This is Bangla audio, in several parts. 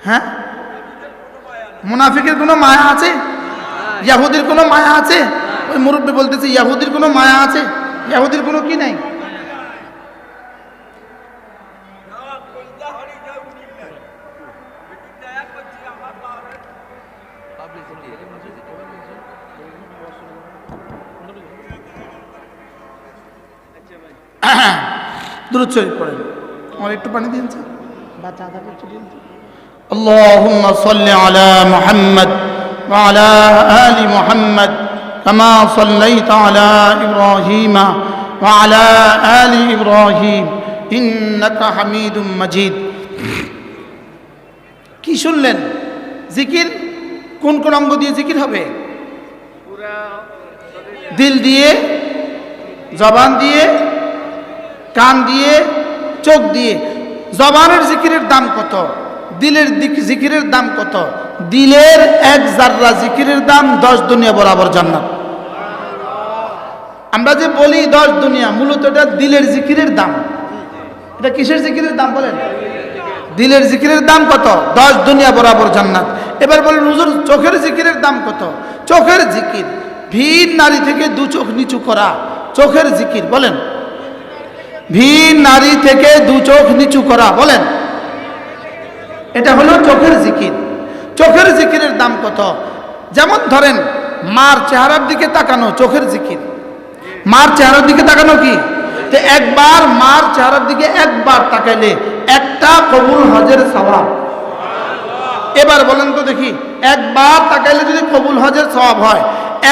হ্যাঁ, মুনাফিকের কোনো মায়া আছে? ইহুদির কোনো মায়া আছে? ওই মুরব্বী বলতেছে ইহুদির কোনো মায়া আছে? ইহুদির কোনো কি নাই? দুরূদ শরীফ পড়েন। আমার একটু পানি দিন স্যার, বাচ্চা আদাকে একটু দিন। আল্লাহুম্মা সাল্লি আলা মুহাম্মদ ওয়া আলা আলি মুহাম্মদ কামা সাল্লাইতা আলা ইব্রাহিম ওয়া আলা আলি ইব্রাহিম ইন্নাকা হামিদুম মাজিদ। কি শুনলেন? জিকির কোন কোন অঙ্গ দিয়ে জিকির হবে? দিল দিয়ে, জবান দিয়ে, কান দিয়ে, চোখ দিয়ে। জবানের জিকিরের দাম কত? দিলের জিকিরের দাম কত? দিলের এক জাররা জিকিরের দাম 10 দুনিয়া বরাবর জান্নাত। আমরা যে বলি 10 দুনিয়া, মূলত এটা দিলের জিকিরের দাম। এটা কিসের জিকিরের দাম বলেন? দিলের জিকিরের দাম কত? 10 দুনিয়া বরাবর জান্নাত। এবার বলেন হুজুর চোখের জিকিরের দাম কত? চোখের জিকির ভিন নারী থেকে 2 চোখ নিচু করা চোখের জিকির। বলেন ভিন নারী থেকে 2 চোখ নিচু করা, বলেন এটা হলো চোখের জিকির। চোখের জিকিরের দাম কত? যেমন ধরেন মার চেহারার দিকে তাকানো চোখের জিকির। মার চেহারার দিকে তাকানো কি? তো একবার মার চেহারার দিকে একবার তাকাইলে একটা কবুল হজের সওয়াব। এবার বলেন তো দেখি, একবার তাকাইলে যদি কবুল হজের সওয়াব হয়,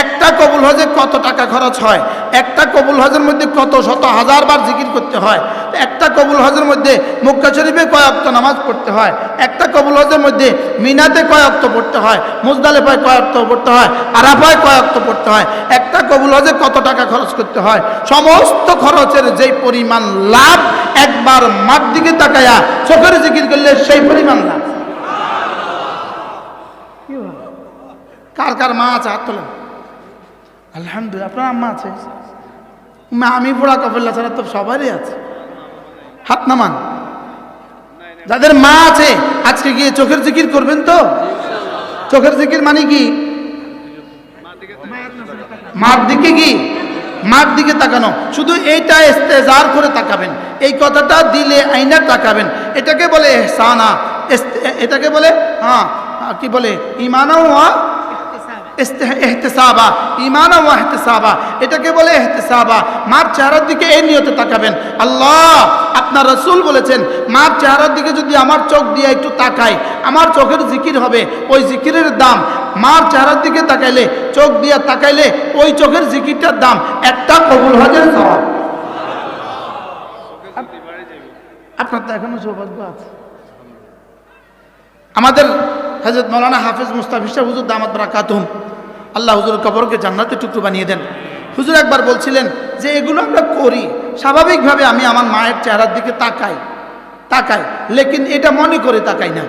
একটা কবুল হজে কত টাকা খরচ হয়? একটা কবুল হজের মধ্যে কত শত হাজার বার জিকির করতে হয়? একটা কবুল হজের মধ্যে মক্কা শরীফে কয় ওয়াক্ত নামাজ পড়তে হয়? একটা কবুল হজের মধ্যে মিনাতে কয় ওয়াক্ত পড়তে হয়? মুজদালিফায় কয় ওয়াক্ত পড়তে হয়? আরাফায় কয় ওয়াক্ত পড়তে হয়? একটা কবুল হজে কত টাকা খরচ করতে হয়? সমস্ত খরচের যেই পরিমাণ লাভ একবার মার দিকে তাকায়া চোখের জিকির করলে সেই পরিমাণ লাভ। কার কার মা আছে হাত তোলেন। আলহামদুলিল্লাহ, আপনার আম্মা আছে? আমি পড়া কফেল্লা ছাড়া তো সবারই আছে, হাত নামান। যাদের মা আছে আজকে গিয়ে চোখের জিকির করবেন তো? চোখের জিকির মানে কি? মার দিকে কি? মার দিকে তাকানো। শুধু এইটা ইস্তেজার করে তাকাবেন, এই কথাটা দিলে আইনা তাকাবেন। এটাকে বলে ইহসানা, এটাকে বলে কি বলে? ঈমানা ওয়া ইহতিসাবা, ঈমানা ওয়া ইহতিসাবা, এটাকে বলে ইহতিসাবা। মার চেহারার দিকে এই নিয়তে তাকাবেন। আল্লাহ আপনার রাসূল বলেছেন মার চেহারার দিকে যদি আমার চোখ দিয়ে একটু তাকাই, আমার চোখের জিকির হবে। ওই জিকিরের দাম মার চেহারার দিকে তাকাইলে, চোখ দিয়ে তাকাইলে ওই চোখের জিকিরটার দাম একটা কবুল হজের সওয়াব। আপনার তো এখনো সৌভাগ্য আছে। আমাদের হযরত মাওলানা হাফেজ মুস্তাফিজ সাহেব হুজুর দামাত বারাকাতুহুম, আল্লাহ হুজুরের কবরকে জান্নাতের টুকরো বানিয়ে দেন। হুজুর একবার বলছিলেন যে এগুলো আমরা করি স্বাভাবিকভাবে, আমি আমার মায়ের চেহারার দিকে তাকাই, লেকিন এটা মনে করে তাকাই না।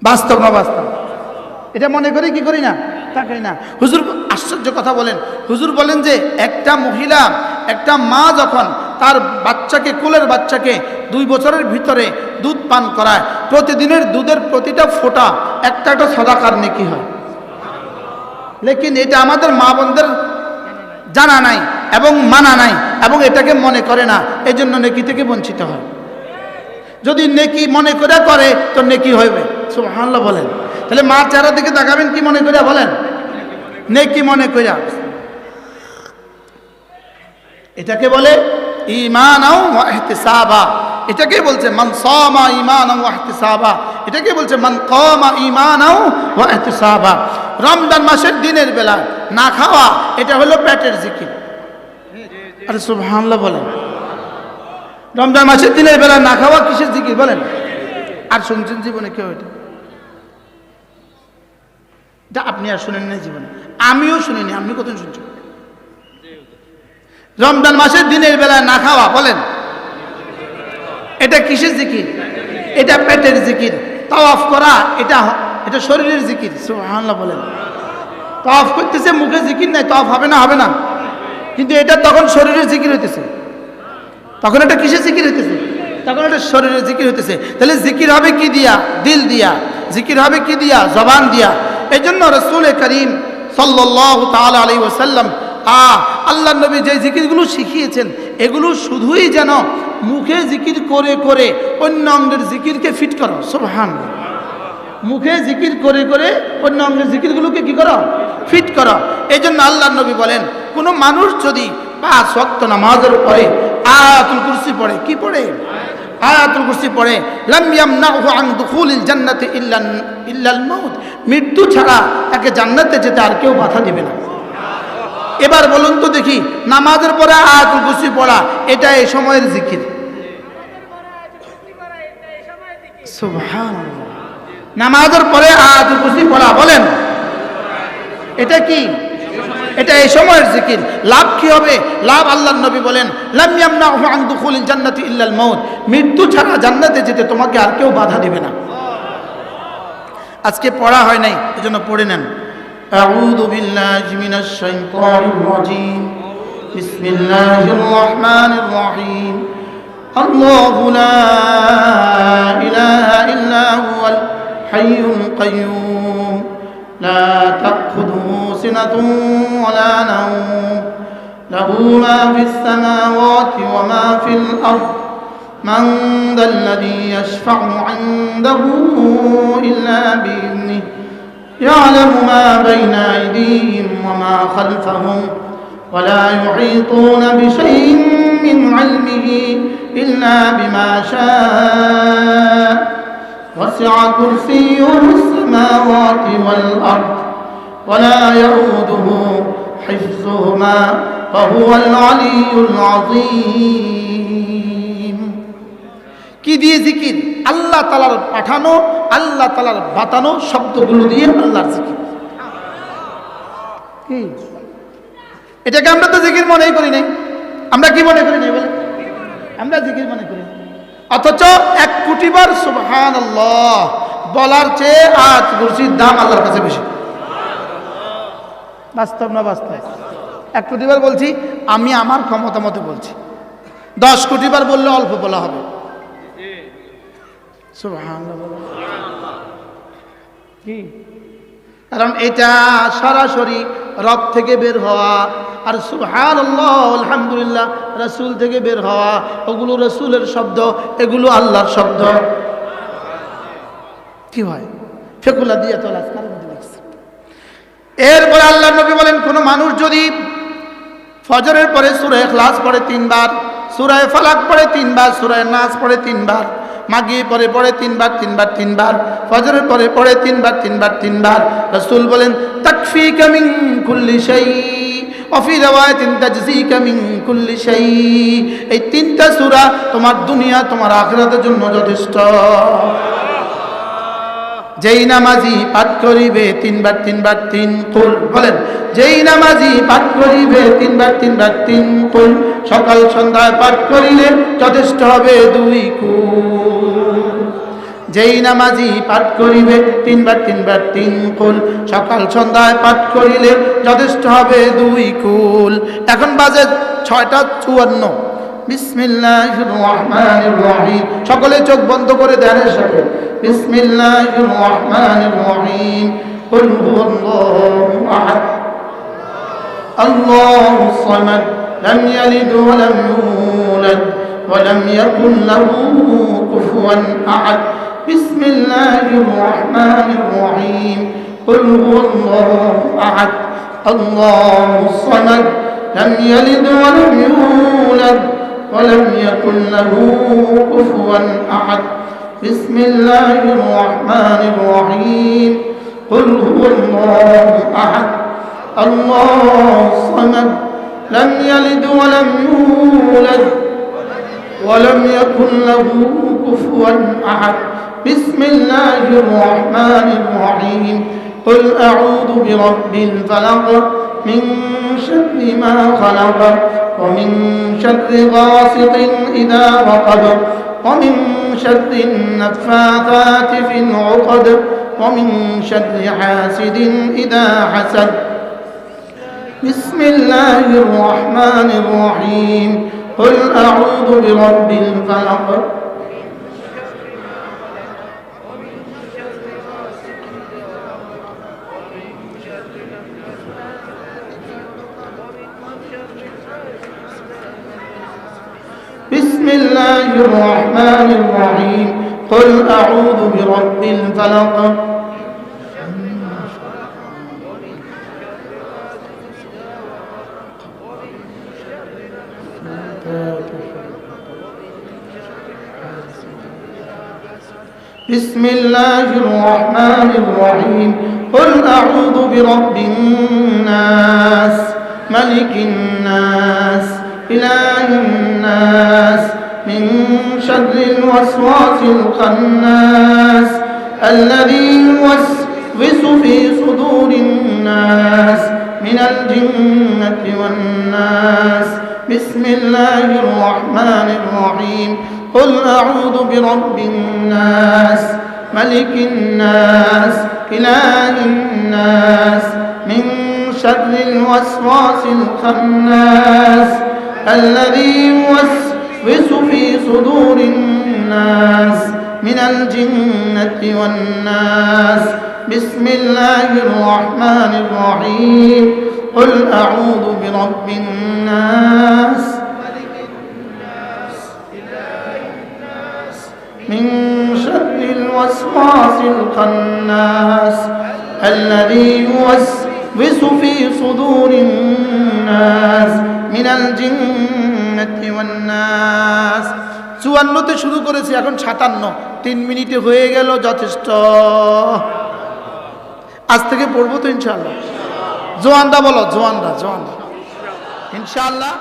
বাস্তব না বাস্তব? এটা মনে করে কি করি না? তাকাই না। হুজুর আশ্চর্য কথা বলেন। হুজুর বলেন যে একটা মহিলা, একটা মা যখন তার বাচ্চাকে, কোলের বাচ্চাকে 2 বছরের ভিতরে দুধ পান করায়, প্রতিদিনের দুধের প্রতিটা ফোঁটা একটা একটা সাদাকার নেকি হয়। লেকিন এটা আমাদের মা বোনদের জানা নাই এবং মানা নাই এবং এটাকে মনে করে না, এই জন্য নেকি থেকে বঞ্চিত হয়। যদি নেকি মনে করে তো নেকি হইবে। সুবহানাল্লাহ বলেন। তাহলে মার চেহারার দিকে তাকাবেন কি মনে করে? বলেন নেকি মনে করে। এটাকে বলে ঈমানাও ওয়া ইহতিসাবা। এটাকে বলছে মান সামা ঈমানাও ওয়া ইহতিসাবা। এটাকে বলছে মান কামা ঈমানাও ওয়া ইহতিসাবা। রমজান মাসের দিনের বেলা না খাওয়া, এটা হলো পেটের জিকির। আরে সুবহানাল্লাহ বলেন। রমজান মাসের দিনের বেলা না খাওয়া কিসের জিকির বলেন? আর শুনছেন জীবনে কেউ? এটা আপনি আর শুনেন না জীবনে, আমিও শুনিনি। আপনি কত শুনছেন? রমজান মাসের দিনের বেলায় না খাওয়া, বলেন এটা কিসের জিকির? এটা পেটের জিকির। তাওয়াফ করা, এটা শরীরের জিকির। সুবহানাল্লাহ বলেন। তাওয়াফ করতেছে, মুখে জিকির নাই, তাওয়াফ হবে না? হবে না। কিন্তু এটা তখন শরীরের জিকির হইতেছে। তখন এটা কিসের জিকির হইতেছে? তখন এটা শরীরে জিকির হইতেছে। তাহলে জিকির হবে কি দিয়া? দিল দিয়া। জিকির হবে কি দিয়া? জবান দিয়া। এই জন্য রাসূল করিম সাল্লাল্লাহু তাআলা আলাইহি ওয়াসাল্লাম আল্লাহ নবী যে জিকিরগুলো শিখিয়েছেন এগুলো শুধুই যেন মুখে জিকির করে করে অন্য অঙ্গের জিকিরকে ফিট করো। সুবহানাল্লাহ। মুখে জিকির করে করে অন্য অঙ্গের জিকিরগুলোকে কি করো? ফিট করো। এই জন্য আল্লাহ নবী বলেন, কোনো মানুষ যদি 5 ওয়াক্ত নামাজের পরে আয়াতুল কুরসি পড়ে, কি পড়ে? আয়াতুল কুরসি পড়ে, লাম ইয়ামনাহু আন দুখুলিল জান্নাতি ইল্লাল মাউত, মৃত্যু ছাড়া তাকে জান্নাতে যেতে আর কেউ বাধা দিবে না। এবার বলুন তো দেখি, নামাজের পরে আয়াতুল কুরসি পড়া এটা এই সময়ের জিকির? সুবহানাল্লাহ। নামাজের পরে আয়াতুল কুরসি পড়া, বলেন এটা কি? এটা এই সময়ের জিকির। লাভ কি হবে? লাভ আল্লাহর নবী বলেন, লাম ইয়ামনাহু আন দুখুলিল জান্নাতি ইল্লাল মাউত, মৃত্যু ছাড়া জান্নাতে যেতে তোমাকে আর কেউ বাধা দিবে না। আজকে পড়া হয় নাই, এজন্য পড়ে নেন। আউযু বিল্লাহি মিনাশ শাইতানির রাজীম, বিসমিল্লাহির রহমানির রহিম। আল্লাহু লা ইলাহা ইল্লা হুয়াল হাইয়ুল কাইয়্যুম লা তাখুযুহু সিনাতুন ওয়ালা নাওম লাহু মা ফিস সামাওয়াতি ওয়া মা ফিল আরদ মান যাল্লাযী ইয়াশফা'ু 'ইনদাহু ইল্লা বিইذনিহি يعلم ما بين أيديهم وما خلفهم ولا يحيطون بشيء من علمه إلا بما شاء وسع كرسيه السماوات والأرض ولا يؤوده حفظهما وهو العلي العظيم। কি দিয়ে জিকির? আল্লাহ তাআলার পাঠানো, আল্লাহ তাআলার বাতানো শব্দগুলো দিয়ে আল্লাহর জিকির। কি এটাকে আমরা তো জিকির মনেই করি নাই। আমরা কি মনে করি নাই? বলে আমরা জিকির মনে করি, অথচ 1 কোটি বার সুবহানাল্লাহ বলার চেয়ে আয়াতুল কুরসির দাম আল্লাহর কাছে বেশি। বাস্তব না বাস্তব? 1 কোটি বার বলছি, আমি আমার ক্ষমতা মতো বলছি। 10 কোটি বার বললে অল্প বলা হবে। সুবহানাল্লাহ। কি? কারণ এটা সরাসরি রব থেকে বের হওয়া, আর সুবহানাল্লাহ আলহামদুলিল্লাহ রাসূল থেকে বের হওয়া, ওগুলো রাসূলের শব্দ, এগুলো আল্লাহর শব্দ। কি হয়? ফেকুলা দিয়ে তো আজকাল মধ্যে লিখছে। এরপরে আল্লাহ নবী বলেন, কোন মানুষ যদি ফজরের পরে সূরা ইখলাস পড়ে 3 বার, সূরা ফালাক পড়ে 3 বার, সূরা নাস পড়ে 3 বার, মাগরিব পরে পড়ে 3 বার 3 বার 3 বার, ফজরের পরে পড়ে 3 বার 3 বার 3 বার, রাসূল বলেন তাকফিকা মিন কুল্লি শাই ওয়া ফি riwayatin তাজজিকা মিন কুল্লি শাই। এই 3টা সূরা তোমার দুনিয়া তোমার আখিরাতের জন্য যথেষ্ট। যেই নামাজি পাঠ করিবে 3 বার 3 বার 3 কুল, বলেন যেই নামাজি পাঠ করিবে 3 বার 3 বার 3 কুল, সকাল সন্ধ্যায় পাঠ করিলে যথেষ্ট হবে 2 কুল। যেই নামাজি পাঠ করিবে 3 বার 3 বার 3 কুল, সকাল সন্ধ্যায় পাঠ করিলে যথেষ্ট হবে 2 কুল। এখন বাজে 6টা 54। বিসমিল্লাহির রহমানির রহিম। সকলে চোখ বন্ধ করে ধ্যানের সাথে বিসমিল্লাহির রহমানির রহিম। কুল হুয়াল্লাহু আহাদ আল্লাহুস সামাদ লাম ইয়ালিদ ওয়া লাম ইউলাদ ওয়া লাম ইয়াকুল লাহু কুফুয়ান আহাদ। বিসমিল্লাহির রহমানির রহিম। কুল হুয়াল্লাহু আহাদ আল্লাহুস সামাদ লাম ইয়ালিদ ওয়া লাম ইউলাদ ولم يكن له كفوا أحد. بسم الله الرحمن الرحيم. قل هو الله أحد الله الصمد لم يلد ولم يولد ولم يكن له كفوا أحد. بسم الله الرحمن الرحيم. قل أعوذ برب الفلق من شر ما خلق ومن شر غاسق إذا وقب ومن شر النفاثات في العقد ومن شر حاسد إذا حسد. بسم الله الرحمن الرحيم. قل أعوذ برب الفلق الرحمن الرحيم قل أعوذ برب الفلق بسم الله الرحمن الرحيم قل أعوذ برب الناس ملك الناس إله الناس من شر الوسواس الخناس الذي يوسوس في صدور الناس من الجنة والناس بسم الله الرحمن الرحيم قل أعوذ برب الناس ملك الناس إله الناس من شر الوسواس الخناس الذي يوسوس في صدور الناس من الجنة والناس بسم الله الرحمن الرحيم قل أعوذ برب الناس من شر الوسواس الخناس الذي يوسوس في صدور الناس من الجنة والناس 54তে শুরু করেছি এখন 57 3 মিনিটে হয়ে গেল যথেষ্ট আজ থেকে পড়বো তো ইনশাআল্লাহ জোয়ানরা বলো জোয়ানরা ইনশাআল্লাহ